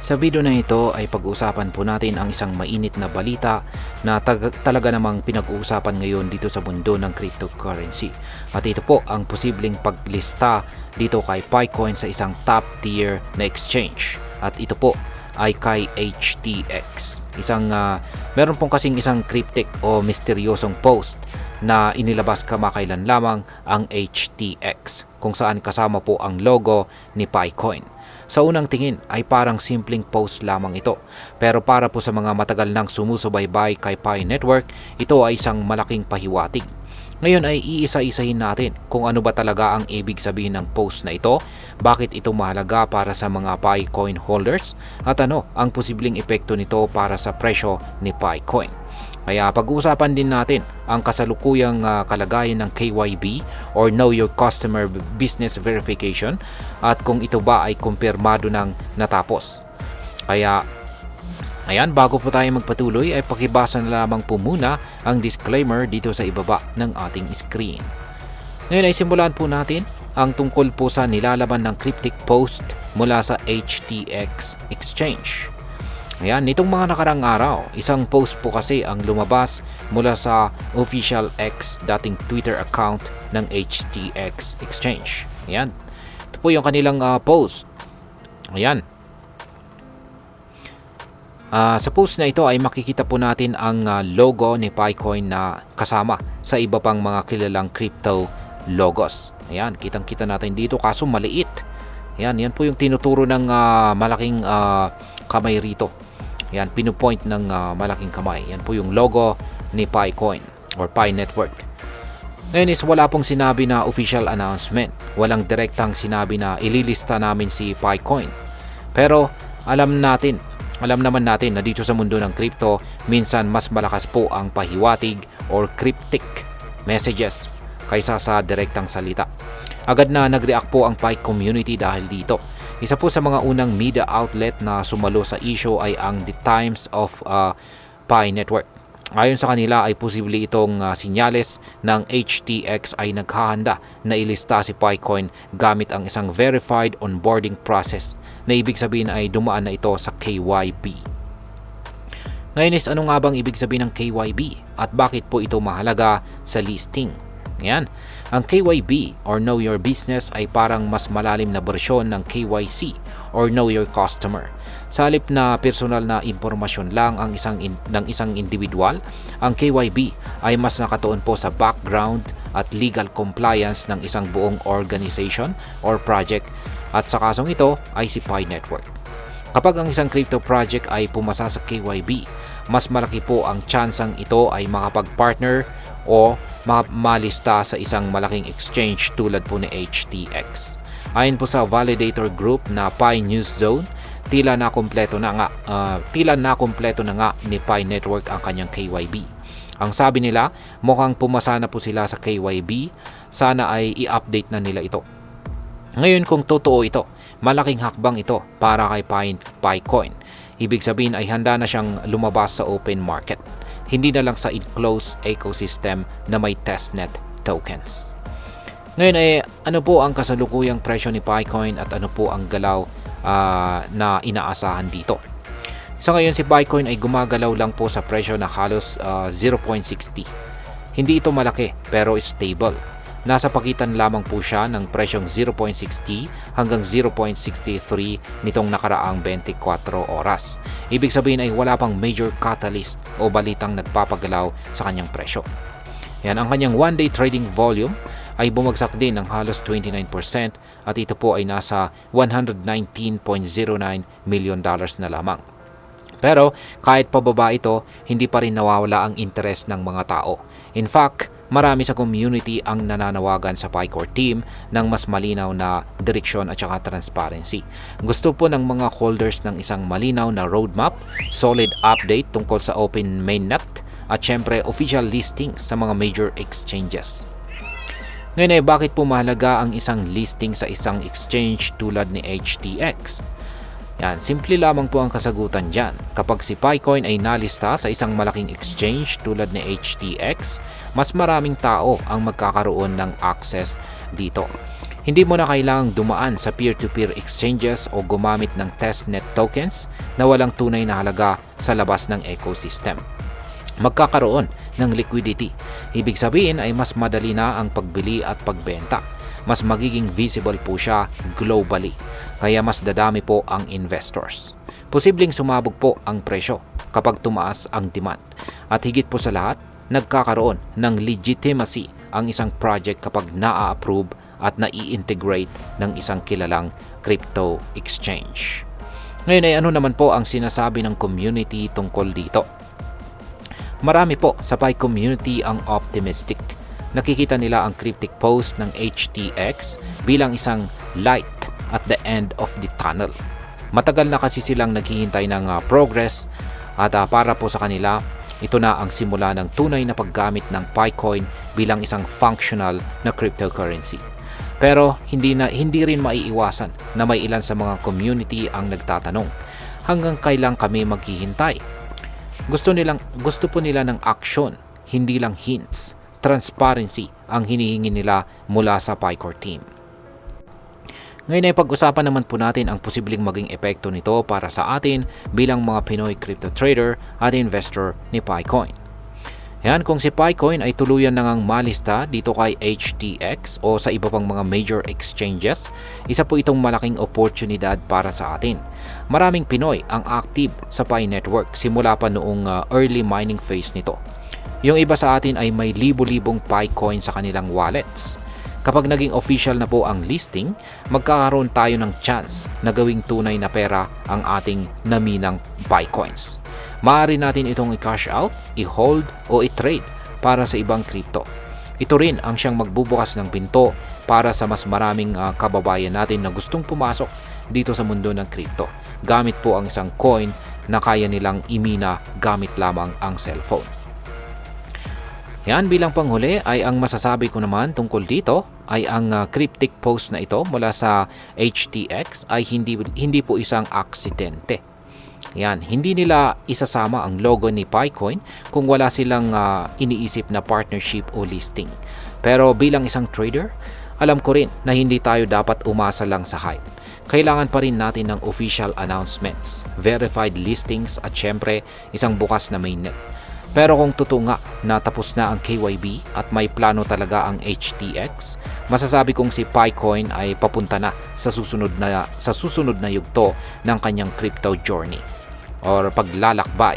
Sa video na ito ay pag-uusapan po natin ang isang mainit na balita na talaga namang pinag-uusapan ngayon dito sa mundo ng cryptocurrency. At ito po ang posibleng paglista dito kay Picoin sa isang top tier na exchange. At ito po ay kay HTX. Meron pong kasing isang cryptic o misteryosong post na inilabas kamakailan lamang ang HTX kung saan kasama po ang logo ni Picoin. Sa unang tingin ay parang simpleng post lamang ito. Pero para po sa mga matagal nang sumusubaybay kay Pi Network, ito ay isang malaking pahiwatig. Ngayon ay iisa-isahin natin kung ano ba talaga ang ibig sabihin ng post na ito, bakit ito mahalaga para sa mga Picoin holders, at ano ang posibleng epekto nito para sa presyo ni Picoin. Kaya pag-uusapan din natin ang kasalukuyang kalagayan ng KYB or Know Your Customer Business Verification at kung ito ba ay kumpirmado ng natapos. Kaya ayan, bago po tayo magpatuloy ay pakibasa na lamang po muna ang disclaimer dito sa ibaba ng ating screen. Ngayon ay simulan po natin ang tungkol po sa nilalaman ng cryptic post mula sa HTX Exchange. Ayan, nitong mga nakarang araw, isang post po kasi ang lumabas mula sa official X, dating Twitter account ng HTX Exchange. Ayan, ito po yung kanilang post. Ayan. Sa post na ito ay makikita po natin ang logo ni Picoin na kasama sa iba pang mga kilalang crypto logos. Ayan, kitang-kita natin dito kaso maliit. Ayan, yan po yung tinuturo ng malaking kamay rito. Yan, pinupoint ng malaking kamay. Yan po yung logo ni Picoin or Pi Network. Ngayon is wala pong sinabi na official announcement. Walang direktang sinabi na ililista namin si Picoin. Pero alam naman natin na dito sa mundo ng crypto, minsan mas malakas po ang pahiwatig or cryptic messages kaysa sa direktang salita. Agad na nag-react po ang Pi community dahil dito. Isa po sa mga unang media outlet na sumalo sa issue ay ang The Times of Pi Network. Ayon sa kanila ay posible itong sinyales ng HTX ay naghahanda na ilista si Picoin gamit ang isang verified onboarding process na ibig sabihin ay dumaan na ito sa KYB. Ngayon is ano nga bang ibig sabihin ng KYB at bakit po ito mahalaga sa listing? Ayan. Ang KYB or Know Your Business ay parang mas malalim na bersyon ng KYC or Know Your Customer. Sa halip na personal na impormasyon lang ng isang individual, ang KYB ay mas nakatuon po sa background at legal compliance ng isang buong organization or project, at sa kasong ito ay si Pi Network. Kapag ang isang crypto project ay pumasa sa KYB, mas malaki po ang tsansang ito ay makapag-partner o malista sa isang malaking exchange tulad po ni HTX. Ayon po sa validator group na Pi News Zone, tila na kumpleto na nga ni Pi Network ang kanyang KYB. Ang sabi nila, mukhang pumasa na po sila sa KYB, sana ay i-update na nila ito. Ngayon kung totoo ito, malaking hakbang ito para kay Picoin. Ibig sabihin ay handa na siyang lumabas sa open market. Hindi na lang sa enclosed ecosystem na may testnet tokens. Ngayon ay ano po ang kasalukuyang presyo ni Picoin at ano po ang galaw na inaasahan dito. Sa ngayon si Picoin ay gumagalaw lang po sa presyo na halos 0.60. Hindi ito malaki pero stable. Nasa pagitan lamang po siya ng presyong 0.60 hanggang 0.63 nitong nakaraang 24 oras. Ibig sabihin ay wala pang major catalyst o balitang nagpapagalaw sa kanyang presyo. Yan, ang kanyang one-day trading volume ay bumagsak din ng halos 29% at ito po ay nasa $119.09 million na lamang. Pero kahit pababa ito, hindi pa rin nawawala ang interest ng mga tao. In fact, marami sa community ang nananawagan sa Picore team ng mas malinaw na direksyon at saka transparency. Gusto po ng mga holders ng isang malinaw na roadmap, solid update tungkol sa open mainnet at syempre official listings sa mga major exchanges. Ngayon ay bakit po mahalaga ang isang listing sa isang exchange tulad ni HTX? Yan, simple lamang po ang kasagutan dyan. Kapag si Picoin ay nalista sa isang malaking exchange tulad ni HTX, mas maraming tao ang magkakaroon ng access dito. Hindi mo na kailangang dumaan sa peer-to-peer exchanges o gumamit ng testnet tokens na walang tunay na halaga sa labas ng ecosystem. Magkakaroon ng liquidity. Ibig sabihin ay mas madali na ang pagbili at pagbenta. Mas magiging visible po siya globally. Kaya mas dadami po ang investors. Posibleng sumabog po ang presyo kapag tumaas ang demand. At higit po sa lahat, nagkakaroon ng legitimacy ang isang project kapag na-approve at nai-integrate ng isang kilalang crypto exchange. Ngayon ay ano naman po ang sinasabi ng community tungkol dito? Marami po sa Pi community ang optimistic. Nakikita nila ang cryptic post ng HTX bilang isang light at the end of the tunnel. Matagal na kasi silang naghihintay ng progress at para po sa kanila, ito na ang simula ng tunay na paggamit ng Picoin bilang isang functional na cryptocurrency. Pero hindi rin maiiwasan na may ilan sa mga community ang nagtatanong, hanggang kailan kami maghihintay? Gusto po nila ng action, hindi lang hints. Transparency ang hinihingi nila mula sa Picore team. Ngayon ay pag-usapan naman po natin ang posibleng maging epekto nito para sa atin bilang mga Pinoy crypto trader at investor ni Picoin. Yan, kung si Picoin ay tuluyan na ngang malista dito kay HTX o sa iba pang mga major exchanges, isa po itong malaking oportunidad para sa atin. Maraming Pinoy ang active sa Pi Network simula pa noong early mining phase nito. Yung iba sa atin ay may libo-libong Picoin sa kanilang wallets. Kapag naging official na po ang listing, magkakaroon tayo ng chance na gawing tunay na pera ang ating naminang Picoins. Maaari natin itong i-cash out, i-hold o i-trade para sa ibang crypto. Ito rin ang siyang magbubukas ng pinto para sa mas maraming kababayan natin na gustong pumasok dito sa mundo ng crypto. Gamit po ang isang coin na kaya nilang imina gamit lamang ang cellphone. Yan, bilang panghuli ay ang masasabi ko naman tungkol dito ay ang cryptic post na ito mula sa HTX ay hindi po isang aksidente. Yan, hindi nila isasama ang logo ni Picoin kung wala silang iniisip na partnership o listing. Pero bilang isang trader, alam ko rin na hindi tayo dapat umasa lang sa hype. Kailangan pa rin natin ng official announcements, verified listings at syempre isang bukas na mainnet. Pero kung totoo nga na tapos na ang KYB at may plano talaga ang HTX, masasabi kong si Picoin ay papunta na sa susunod na yugto ng kanyang crypto journey or paglalakbay.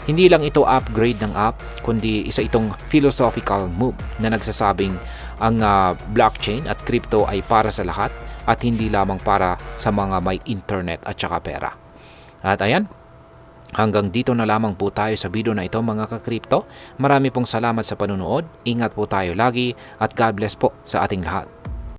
Hindi lang ito upgrade ng app, kundi isa itong philosophical move na nagsasabing ang blockchain at crypto ay para sa lahat at hindi lamang para sa mga may internet at saka pera. At ayan, hanggang dito na lamang po tayo sa video na ito mga ka-crypto. Marami pong salamat sa panunood. Ingat po tayo lagi at God bless po sa ating lahat.